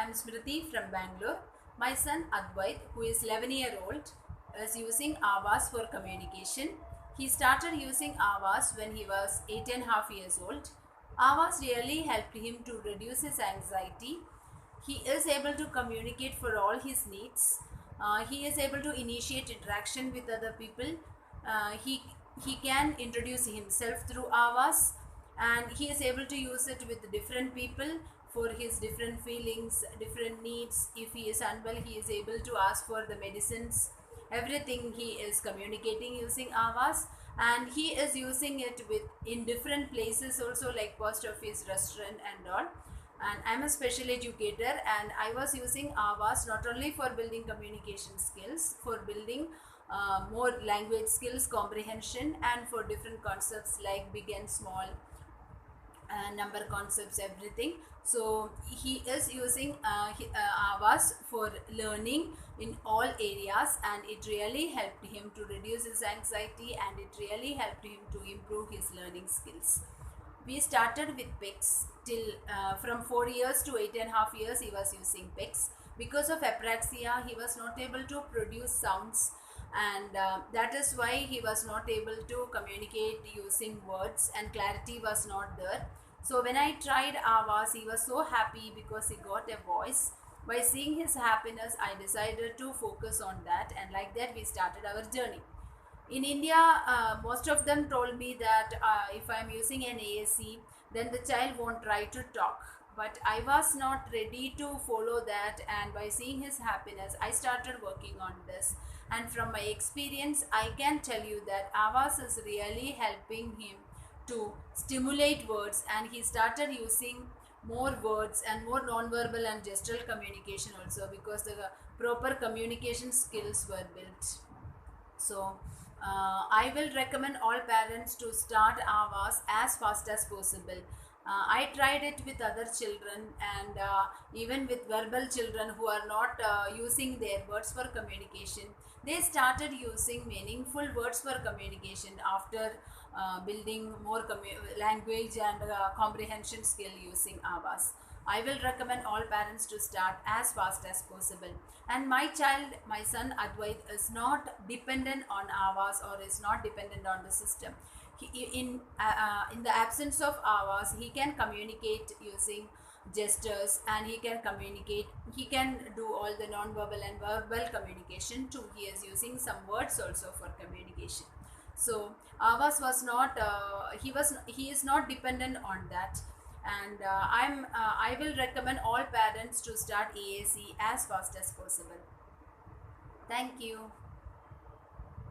am Smriti from Bangalore. My son Advait, who is 11-year-old, is using Avas for communication. He started using Avas when he was 8.5 years old. Avas really helped him to reduce his anxiety. He is able to communicate for all his needs. He is able to initiate interaction with other people. He can introduce himself through Avas, and he is able to use it with different people for his different feelings, different needs. If he is unwell, he is able to ask for the medicines. Everything he is communicating using Avas, and he is using it with in different places also, like post office, restaurant and all. And I'm a special educator, and I was using Avas not only for building communication skills, for building more language skills, comprehension, and for different concepts like big and small, number concepts, everything. So he is using Avas for learning in all areas, and it really helped him to reduce his anxiety, and it really helped him to improve his learning skills. We started with PICS till from 4 years to 8.5 years he was using PICS. Because of apraxia, he was not able to produce sounds, and that is why he was not able to communicate using words, and clarity was not there. So when I tried Avas, he was so happy because he got a voice. By seeing his happiness, I decided to focus on that, and like that we started our journey. In India, most of them told me that if I'm using an AAC, then the child won't try to talk. But I was not ready to follow that, and by seeing his happiness, I started working on this. And from my experience, I can tell you that Avas is really helping him to stimulate words, and he started using more words and more non-verbal and gestural communication also, because the proper communication skills were built. So I will recommend all parents to start Avas as fast as possible. I tried it with other children, and even with verbal children who are not using their words for communication. They started using meaningful words for communication after building more language and comprehension skill using Avas. I will recommend all parents to start as fast as possible. And my child, my son Advait, is not dependent on Avas, or is not dependent on the system. In the absence of Avas, he can communicate using gestures, and he can communicate. He can do all the non-verbal and verbal communication too. He is using some words also for communication. So Avas was not. He is not dependent on that, and I will recommend all parents to start AAC as fast as possible. Thank you.